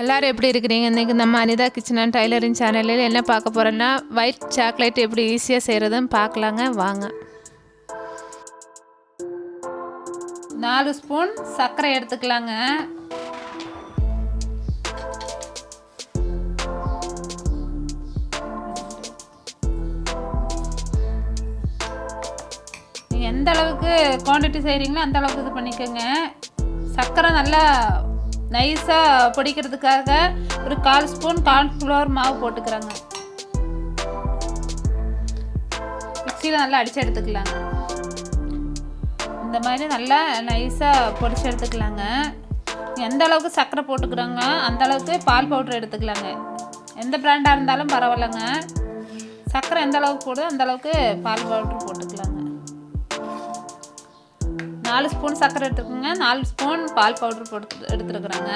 எல்லாரும் எப்படி இருக்கிறீங்க? இன்றைக்கி நம்ம அனிதா கிச்சன் அண்ட் டைலரிங் சேனலில் என்ன பார்க்க போகிறோன்னா ஒயிட் சாக்லேட் எப்படி ஈஸியாக செய்கிறதுன்னு பார்க்கலாங்க வாங்க. 4 ஸ்பூன் சர்க்கரை எடுத்துக்கலாங்க. நீங்கள் எந்த அளவுக்கு குவான்டிட்டி செய்கிறீங்களோ அந்த அளவுக்கு இது பண்ணிக்கோங்க. சர்க்கரை நல்லா நைஸாக பொடிக்கிறதுக்காக ஒரு 1/4 ஸ்பூன் கார்ன்ஃப்ளவர் மாவு போட்டுக்கிறாங்க. மிக்சியில் நல்லா அடித்து எடுத்துக்கலாங்க. இந்த மாதிரி நல்லா நைஸாக பொடிச்சு எடுத்துக்கலாங்க. எந்த அளவுக்கு சர்க்கரை போட்டுக்கிறாங்க அந்த அளவுக்கு பால் பவுட்ரு எடுத்துக்கலாங்க. எந்த பிராண்டாக இருந்தாலும் பரவாயில்லைங்க. சர்க்கரை எந்த அளவுக்கு போடுதோ அந்த அளவுக்கு பால் பவுட்ரு போட்டுக்கலாங்க. 4 ஸ்பூன் சர்க்கரை எடுத்துக்கோங்க. 4 ஸ்பூன் பால் பவுட்ரு போட்டு எடுத்துருக்குறாங்க.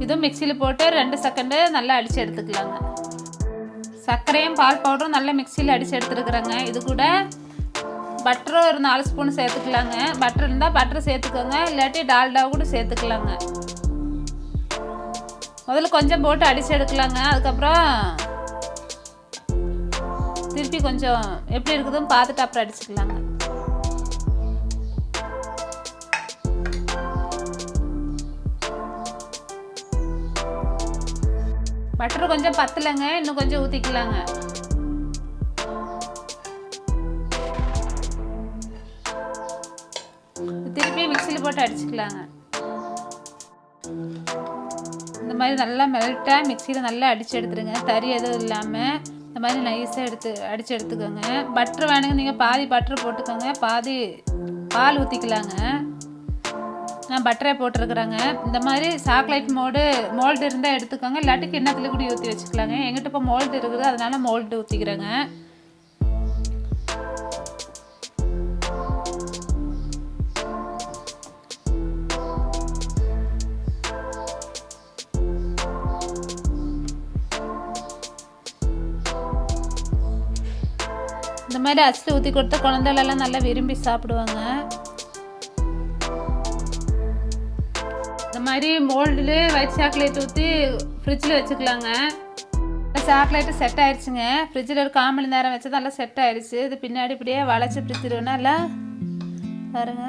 இதுவும் மிக்சியில் போட்டு 2 செகண்டு நல்லா அடித்து எடுத்துக்கலாங்க. சர்க்கரையும் பால் பவுடரும் நல்லா மிக்சியில் அடித்து எடுத்துருக்குறாங்க. இது கூட பட்டரும் ஒரு 4 ஸ்பூன் சேர்த்துக்கலாங்க. பட்டர் இருந்தால் பட்டர் சேர்த்துக்கோங்க, இல்லாட்டி டால்டா கூட சேர்த்துக்கலாங்க. முதல்ல கொஞ்சம் போட்டு அடித்து எடுக்கலாங்க. அதுக்கப்புறம் திருப்பி கொஞ்சம் எப்படி இருக்குதுன்னு பார்த்துட்டு அப்புறம் அடிச்சுக்கலாங்க. பட்டர் கொஞ்சம் பத்தலைங்க, இன்னும் கொஞ்சம் ஊற்றிக்கலாங்க. திருப்பி மிக்சியில் போட்டு அடிச்சுக்கலாங்க. இந்த மாதிரி நல்லா மெல்ட்டாக மிக்சியில் நல்லா அடித்து எடுத்துருங்க. தறி எதுவும் இல்லாமல் இந்த மாதிரி நைஸாக அடித்து எடுத்துக்கோங்க. பட்டர் வேணுங்க, நீங்கள் பாதி பட்டர் போட்டுக்கோங்க, பாதி பால் ஊற்றிக்கலாங்க. நான் பட்டரை போட்டிருக்குறேங்க. இந்த மாதிரி சாக்லேட் மோல்டு இருந்தால் எடுத்துக்கோங்க, இல்லாட்டி கிண்ணத்தில் கூட ஊற்றி வச்சுக்கலாங்க. எங்கிட்ட இப்போ மோல்டு இருக்குது, அதனால் மோல்டு ஊற்றிக்கிறேங்க. இந்த மாதிரி அரிசி ஊற்றி கொடுத்தா குழந்தைகளெல்லாம் நல்லா விரும்பி சாப்பிடுவாங்க. இந்த மாதிரி மோல்டில் ஒயிட் சாக்லேட் ஊற்றி ஃப்ரிட்ஜில் வச்சுக்கலாங்க. சாக்லேட்டு செட் ஆயிடுச்சுங்க. ஃப்ரிட்ஜில் ஒரு 1/4 மணி நேரம் வச்சு நல்லா செட் ஆயிடுச்சு. இது பின்னாடி இப்படியே வளைச்சி பிடிச்சிருவேன்னா எல்லாம் பாருங்க.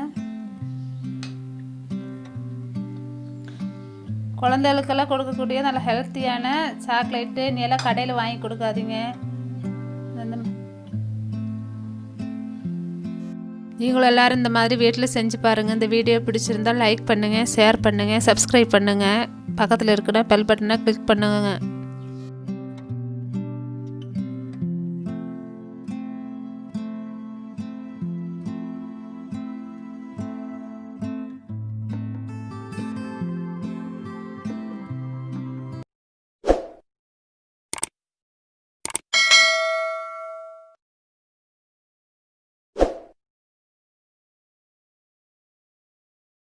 குழந்தைகளுக்கெல்லாம் கொடுக்கக்கூடிய நல்ல ஹெல்த்தியான சாக்லேட்டு நீ எல்லாம் கடையில் வாங்கி கொடுக்காதீங்க. நீங்களும் எல்லோரும் இந்த மாதிரி வீட்டில் செஞ்சு பாருங்கள். இந்த வீடியோ பிடிச்சிருந்தால் லைக் பண்ணுங்கள், ஷேர் பண்ணுங்கள், சப்ஸ்கிரைப் பண்ணுங்கள். பக்கத்தில் இருக்கிற பெல் பட்டனை கிளிக் பண்ணுங்க.